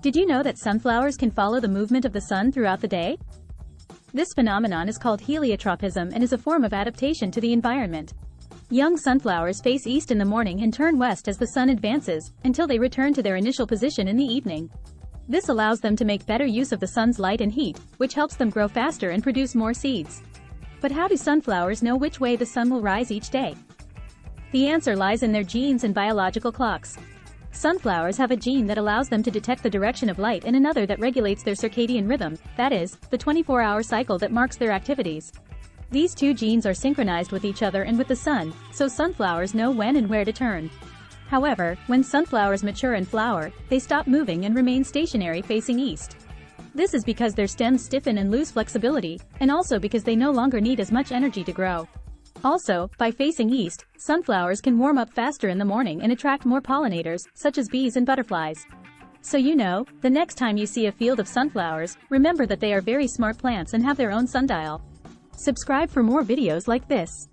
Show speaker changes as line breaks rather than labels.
Did you know that sunflowers can follow the movement of the sun throughout the day? This phenomenon is called heliotropism and is a form of adaptation to the environment. Young sunflowers face east in the morning and turn west as the sun advances, until they return to their initial position in the evening. This allows them to make better use of the sun's light and heat, which helps them grow faster and produce more seeds. But how do sunflowers know which way the sun will rise each day? The answer lies in their genes and biological clocks. Sunflowers have a gene that allows them to detect the direction of light and another that regulates their circadian rhythm, that is, the 24-hour cycle that marks their activities. These two genes are synchronized with each other and with the sun, so sunflowers know when and where to turn. However, when sunflowers mature and flower, they stop moving and remain stationary facing east. This is because their stems stiffen and lose flexibility, and also because they no longer need as much energy to grow. Also, by facing east, sunflowers can warm up faster in the morning and attract more pollinators, such as bees and butterflies. So the next time you see a field of sunflowers, remember that they are very smart plants and have their own sundial. Subscribe for more videos like this.